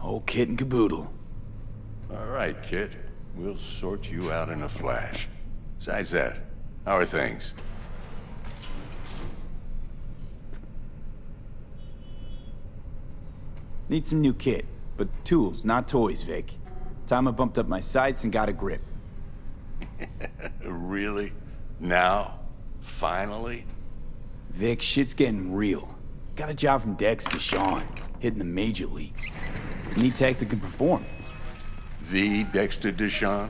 Whole kit and caboodle. All right, kid. We'll sort you out in a flash. Besides that, how are things? Need some new kit, but tools, not toys, Vic. Time I bumped up my sights and got a grip. Really? Now? Finally? Vic, shit's getting real. Got a job from Dex to Sean, hitting the major leagues. Need tech that can perform. The Dexter Deshawn?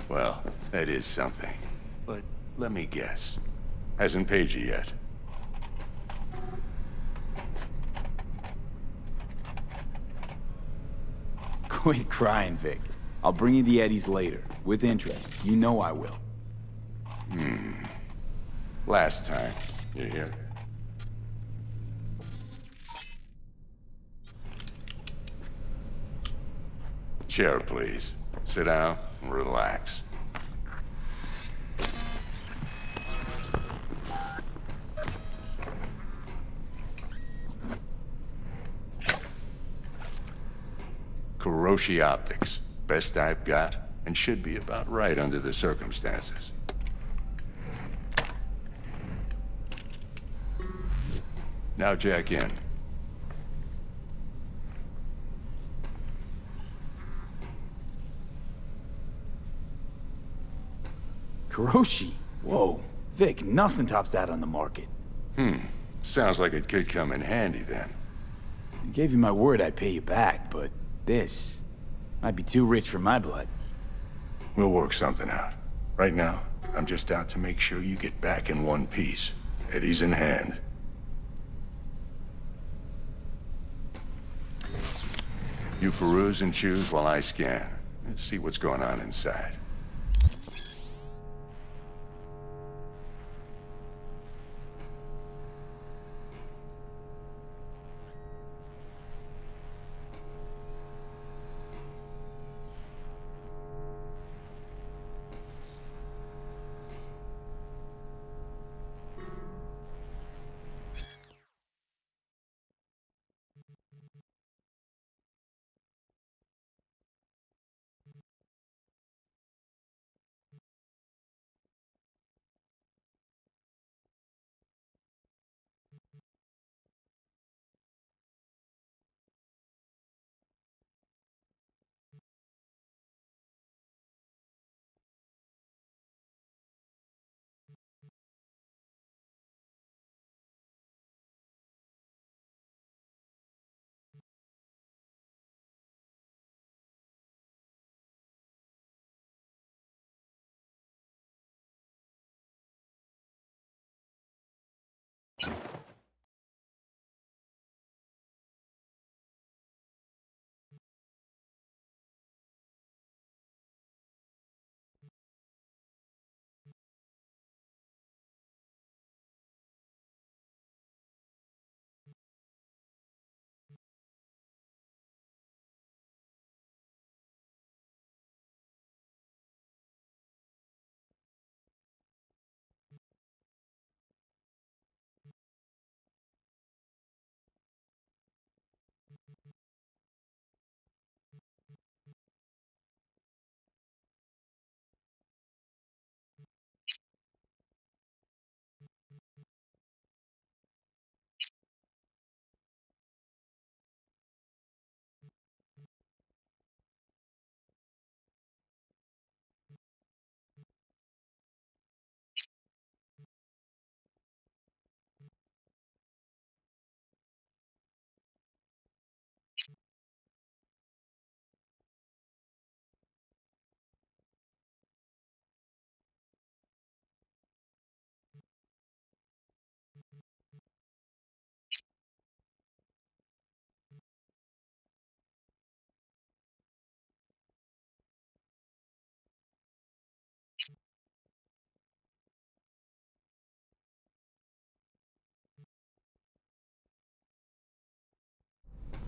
Well, that is something. But let me guess. Hasn't paid you yet. Quit crying, Vic. I'll bring you the Eddies later, with interest. You know I will. Last time. You hear? Chair, please. Sit down and relax. Kuroshi Optics. Best I've got, and should be about right under the circumstances. Now jack in. Kuroshi? Whoa. Vic, nothing tops that on the market. Sounds like it could come in handy then. I gave you my word I'd pay you back, but this might be too rich for my blood. We'll work something out. Right now, I'm just out to make sure you get back in one piece. Eddie's in hand. You peruse and choose while I scan. Let's see what's going on inside.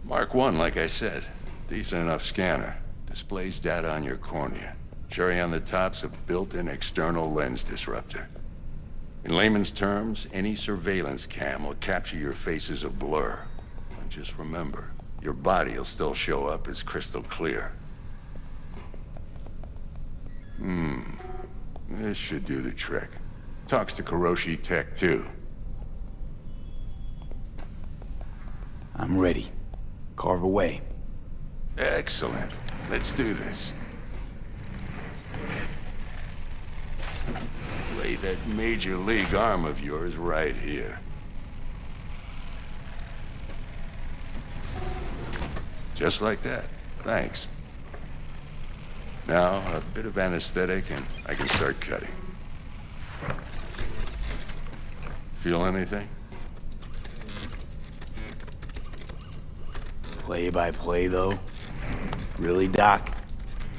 Mark 1, like I said. Decent enough scanner. Displays data on your cornea. Cherry on the top's a built-in external lens disruptor. In layman's terms, any surveillance cam will capture your face as a blur. And just remember, your body will still show up as crystal clear. This should do the trick. Talks to Kiroshi Tech, too. I'm ready. Carve away. Excellent. Let's do this. Lay that major league arm of yours right here. Just like that. Thanks. Now, a bit of anesthetic and I can start cutting. Feel anything? Play by play, though? Really, Doc?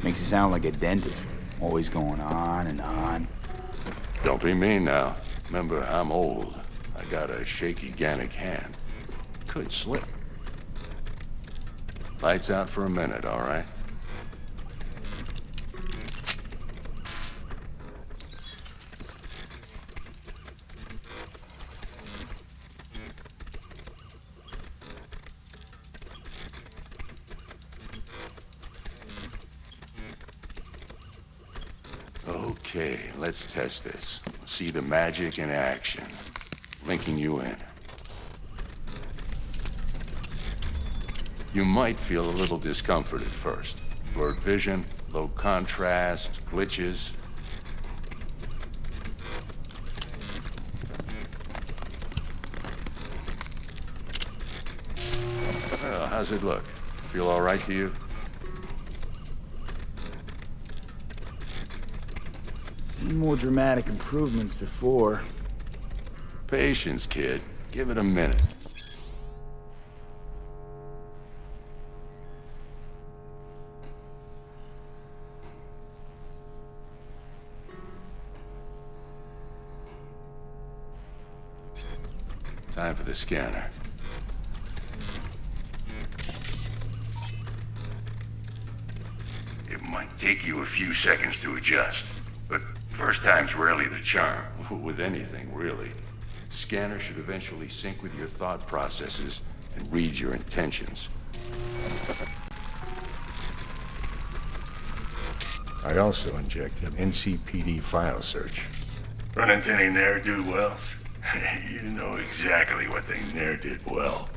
Makes you sound like a dentist. Always going on and on. Don't be mean now. Remember, I'm old. I got a shaky Gannic hand. Could slip. Lights out for a minute, all right? Okay, let's test this. See the magic in action. Linking you in. You might feel a little discomfort at first. Blurred vision, low contrast, glitches. Well, how's it look? Feel all right to you? Seen more dramatic improvements before. Patience, kid. Give it a minute. Time for the scanner. It might take you a few seconds to adjust, but first time's rarely the charm. With anything, really. Scanner should eventually sync with your thought processes and read your intentions. I also injected an NCPD file search. Run into any ne'er-do-wells? You know exactly what they ne'er did well.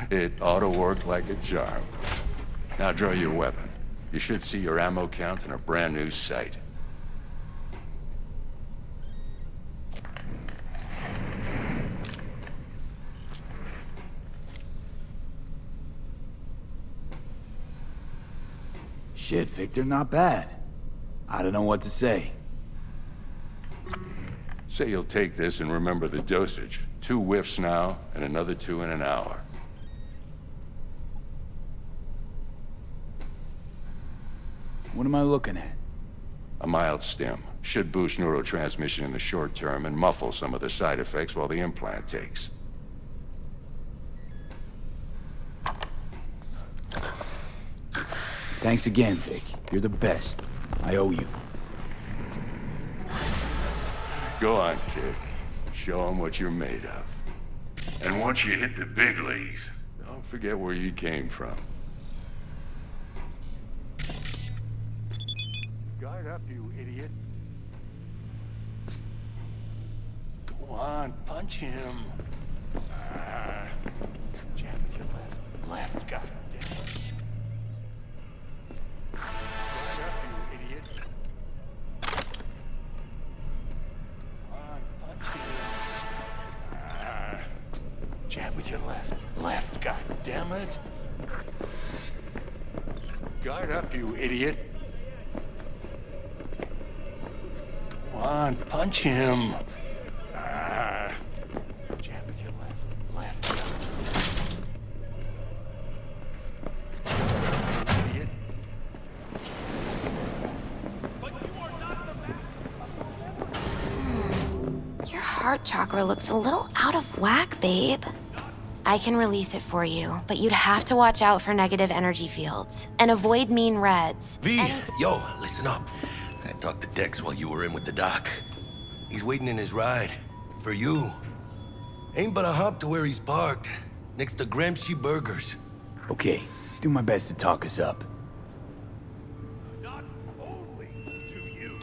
It ought to work like a charm. Now draw your weapon. You should see your ammo count in a brand new sight. Shit, Victor, not bad. I don't know what to say. Say you'll take this and remember the dosage. 2 whiffs now, and another 2 in an hour. What am I looking at? A mild stim. Should boost neurotransmission in the short term and muffle some of the side effects while the implant takes. Thanks again, Vic. You're the best. I owe you. Go on, kid. Show them what you're made of. And once you hit the big leagues, don't forget where you came from. Guard up, you idiot. Go on, punch him. Jab with your left. Left, goddammit. Guard up, you idiot. Come on, punch him. Jab with your left. Left, goddammit. Guard up, you idiot. Come on, punch him. Jab with your left. Left. Idiot. Your heart chakra looks a little out of whack, babe. I can release it for you, but you'd have to watch out for negative energy fields and avoid mean reds. V, yo, listen up. I talked to Dex while you were in with the doc. He's waiting in his ride. For you. Ain't but a hop to where he's parked. Next to Gramsci Burgers. Okay, do my best to talk us up. Not only to you.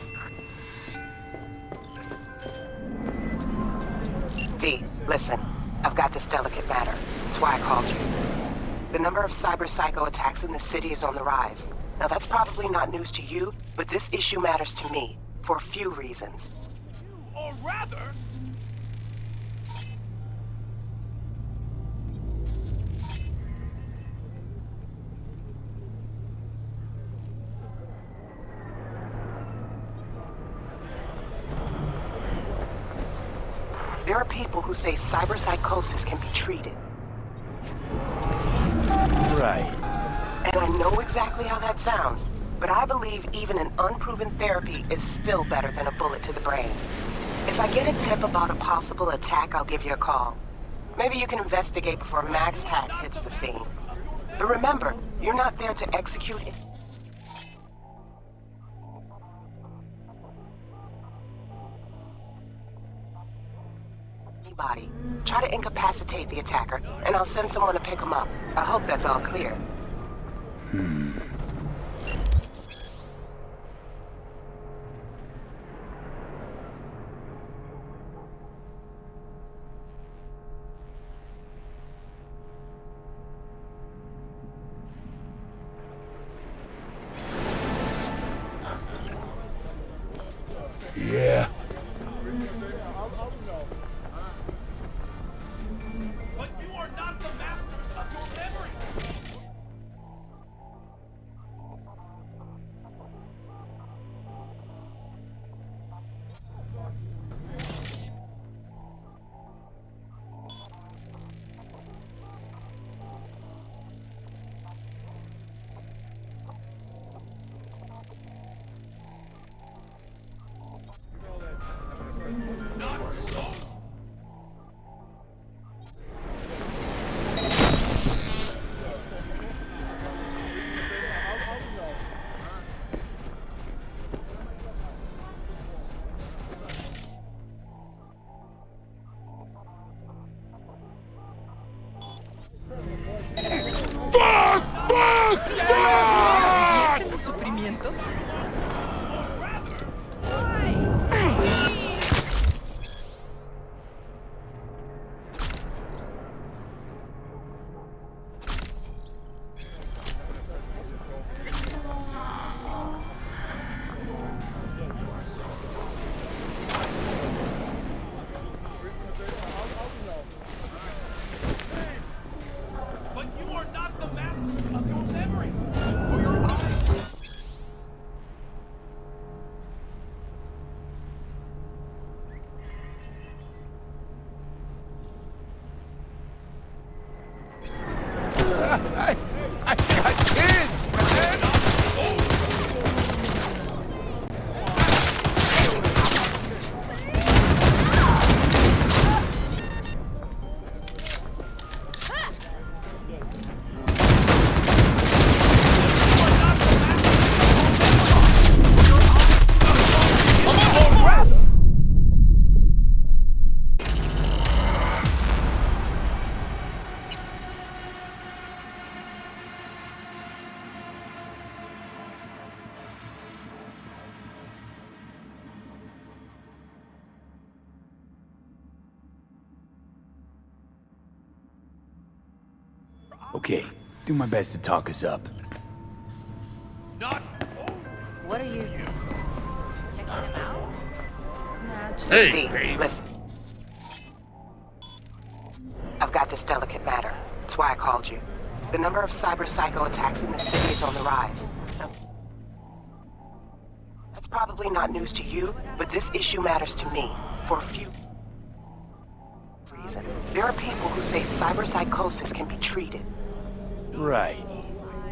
V, listen. I've got this delicate matter. That's why I called you. The number of cyber-psycho attacks in the city is on the rise. Now that's probably not news to you, but this issue matters to me, for a few reasons. Or rather... There are people who say cyberpsychosis can be treated. Right. And I know exactly how that sounds, but I believe even an unproven therapy is still better than a bullet to the brain. If I get a tip about a possible attack, I'll give you a call. Maybe you can investigate before Max Tack hits the scene. But remember, you're not there to execute it. Anybody. Try to incapacitate the attacker, and I'll send someone to pick him up. I hope that's all clear. Yeah. But you are not the masters of your memory! Not so! But you are not the masters of your memories! For your eyes! I got kids, man! Okay, do my best to talk us up. Not What are you... checking them out? Hey, V, babe. listen. I've got this delicate matter. That's why I called you. The number of cyber-psycho attacks in the city is on the rise. Now, that's probably not news to you, but this issue matters to me, for a few reasons. There are people who say cyberpsychosis can be treated. Right.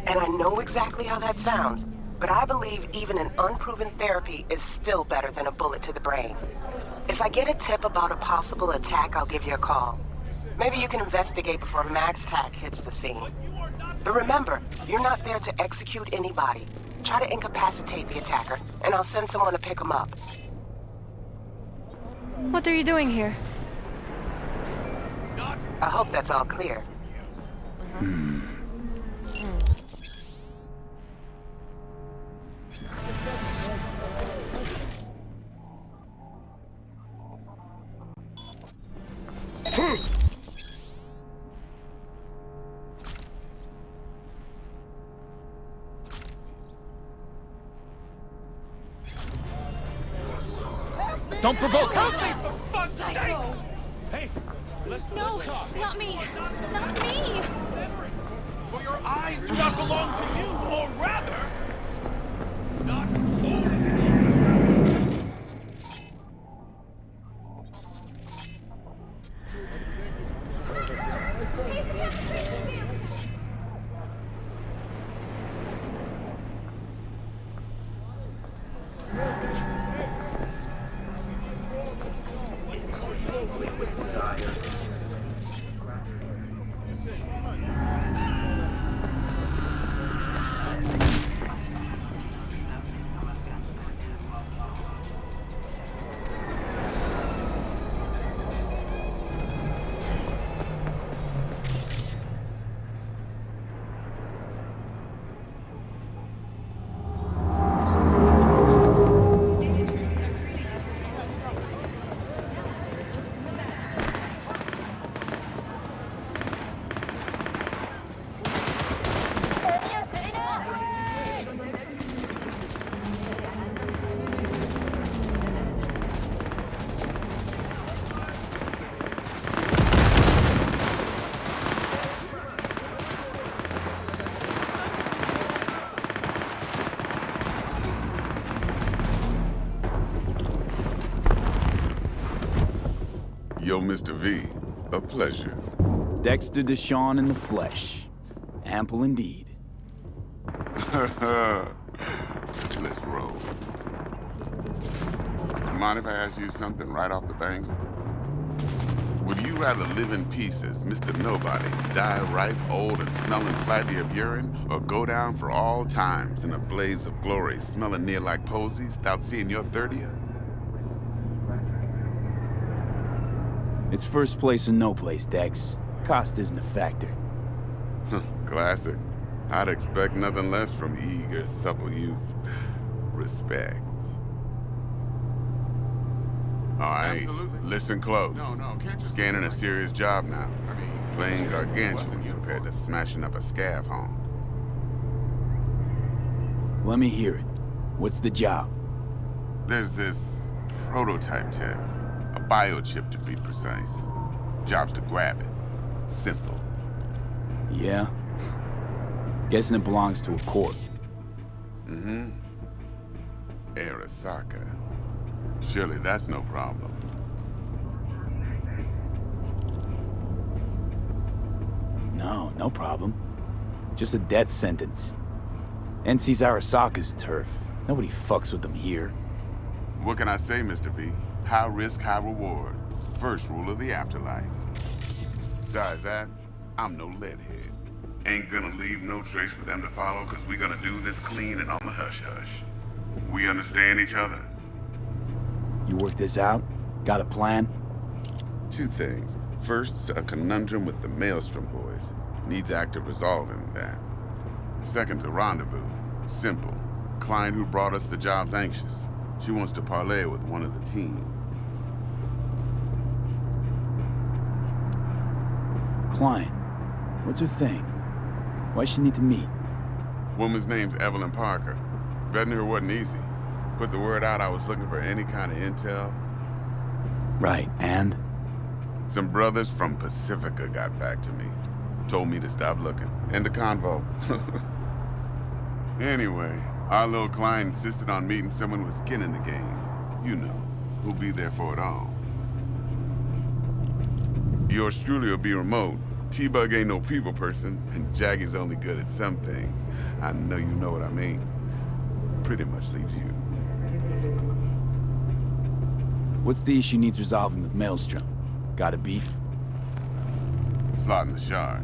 And I know exactly how that sounds, but I believe even an unproven therapy is still better than a bullet to the brain. If I get a tip about a possible attack, I'll give you a call. Maybe you can investigate before Max Tack hits the scene. But remember, you're not there to execute anybody. Try to incapacitate the attacker, and I'll send someone to pick him up. What are you doing here? I hope that's all clear. Don't provoke! Help me, for fuck's sake! Hey, let's talk. Not me! Not me! For your eyes do not belong to you, or rather, not only. Yo, Mr. V, a pleasure. Dexter Deshawn in the flesh. Ample indeed. Let's roll. Mind if I ask you something right off the bangle? Would you rather live in peace as Mr. Nobody, die ripe, old, and smelling slightly of urine, or go down for all times in a blaze of glory, smelling near like posies, without seeing your 30th? It's first place or no place, Dex. Cost isn't a factor. Classic. I'd expect nothing less from eager, supple youth. Respect. All right, absolutely. Listen close. No, can't you scanning a serious job now. I mean, playing gargantuan compared to smashing up a scav home. Let me hear it. What's the job? There's this prototype tech. A biochip, to be precise. Job's to grab it. Simple. Yeah? Guessing it belongs to a court. Mm-hmm. Arasaka. Surely that's no problem. No problem. Just a death sentence. NC's Arasaka's turf. Nobody fucks with them here. What can I say, Mr. V? High risk, high reward. First rule of the afterlife. Besides that, I'm no leadhead. Ain't gonna leave no trace for them to follow, cause we gonna do this clean and on the hush-hush. We understand each other? You work this out? Got a plan? Two things. First, a conundrum with the Maelstrom boys. Needs active resolving that. Second, a rendezvous. Simple. Client who brought us the job's anxious. She wants to parlay with one of the team. Client. What's her thing? Why she need to meet? Woman's name's Evelyn Parker. Vetting her wasn't easy. Put the word out I was looking for any kind of intel. Right, and? Some brothers from Pacifica got back to me. Told me to stop looking. End of convo. Anyway, our little client insisted on meeting someone with skin in the game. You know, who'll be there for it all. Yours truly will be remote. T-Bug ain't no people person, and Jaggy's only good at some things. I know you know what I mean. Pretty much leaves you. What's the issue needs resolving with Maelstrom? Got a beef? slotting the shard.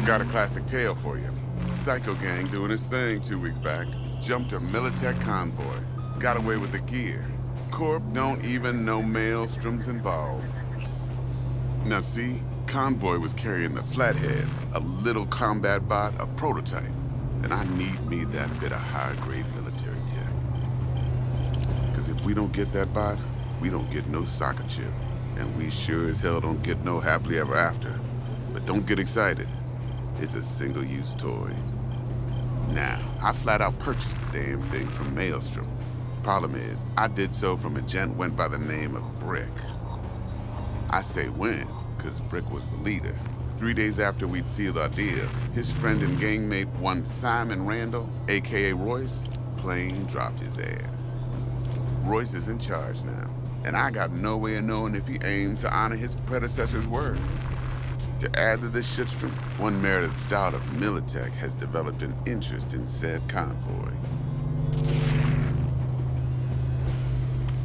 Got a classic tale for you. Psycho gang doing his thing 2 weeks back. Jumped a Militech convoy. Got away with the gear. Corp don't even know Maelstrom's involved. Now see, convoy was carrying the Flathead, a little combat bot, a prototype. And I need me that bit of high-grade military tech. Because if we don't get that bot, we don't get no soccer chip. And we sure as hell don't get no happily ever after. But don't get excited. It's a single-use toy. Now, I flat out purchased the damn thing from Maelstrom. Problem is, I did so from a gent went by the name of Brick. I say when, because Brick was the leader. 3 days after we'd sealed our deal, his friend and gangmate, one Simon Randall, aka Royce, plain dropped his ass. Royce is in charge now, and I got no way of knowing if he aims to honor his predecessor's word. To add to this shitstorm, one Meredith Stout of Militech has developed an interest in said convoy.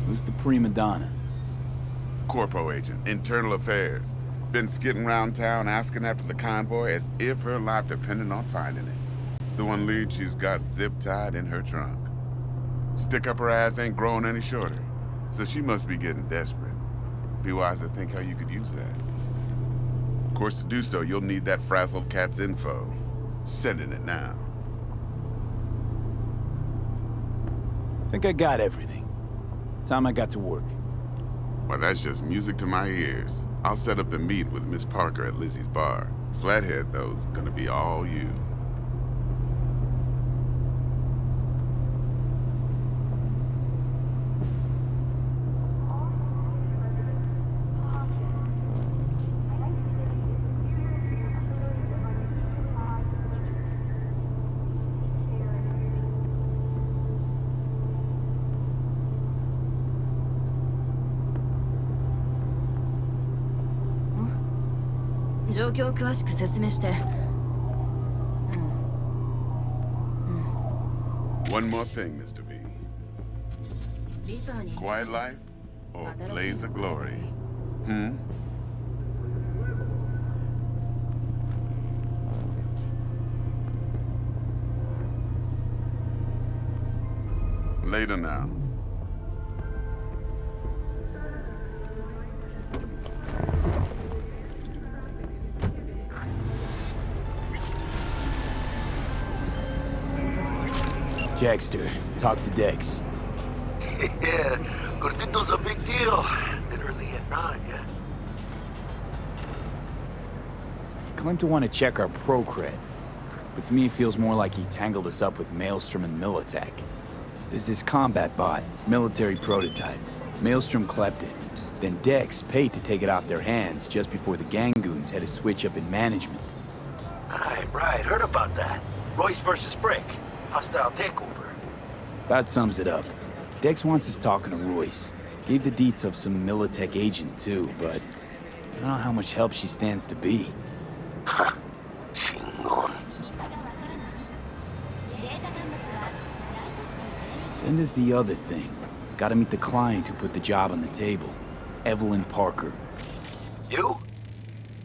Who's the prima donna? Corpo agent, internal affairs. Been skidding around town asking after the convoy as if her life depended on finding it. The one lead she's got zip-tied in her trunk. Stick up her ass ain't growing any shorter, so she must be getting desperate. Be wise to think how you could use that. Of course, to do so, you'll need that frazzled cat's info. Sending it now. Think I got everything. Time I got to work. Well, that's just music to my ears. I'll set up the meet with Miss Parker at Lizzie's bar. Flathead, though's gonna be all you. One more thing, Mr. V. Quiet life or blaze of glory? Later now. Jackster, talk to Dex. Yeah, Gordito's a big deal. Literally a Nanya. Claimed to want to check our pro-cred, but to me it feels more like he tangled us up with Maelstrom and Militech. There's this combat bot, military prototype. Maelstrom clept it. Then Dex paid to take it off their hands just before the Gangoons had a switch up in management. Right, heard about that. Royce versus Brick. Hostile takeover. About sums it up. Dex wants us talking to Royce. Gave the deets of some Militech agent too, but I don't know how much help she stands to be. Ha! Chingon. Then there's the other thing. Gotta meet the client who put the job on the table. Evelyn Parker. You?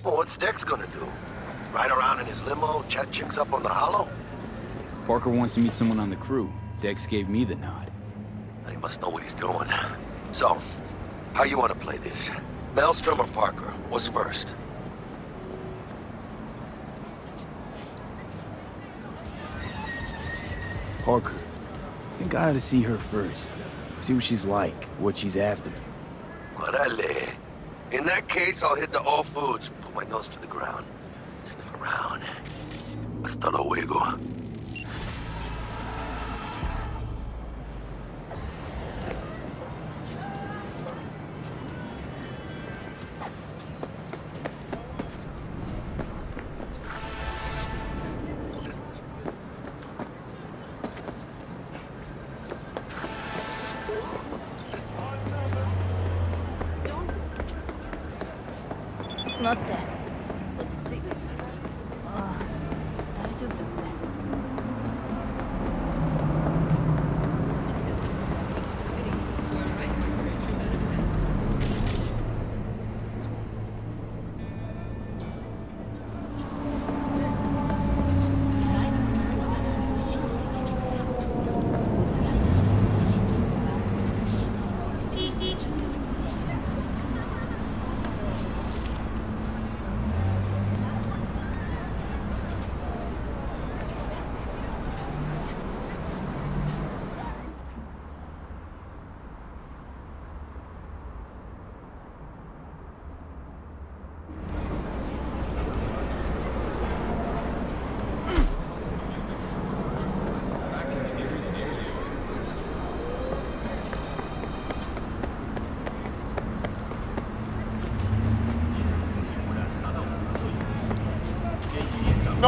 Well, what's Dex gonna do? Ride around in his limo, chat chicks up on the hollow? Parker wants to meet someone on the crew. Dex gave me the nod. He must know what he's doing. So, how you want to play this? Maelstrom or Parker? What's first? Parker. I think I ought to see her first. See what she's like, what she's after. Orale. In that case, I'll hit the All Foods, put my nose to the ground, sniff around. Hasta luego.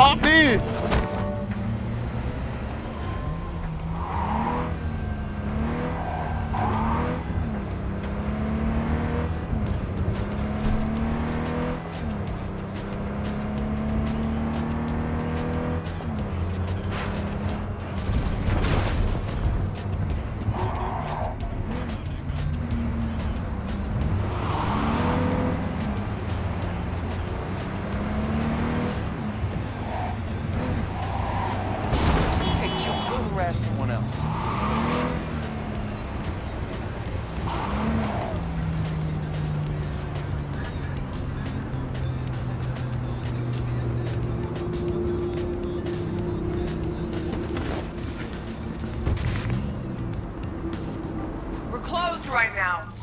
hop in. Hey, Joe, go harass someone else. We're closed right now.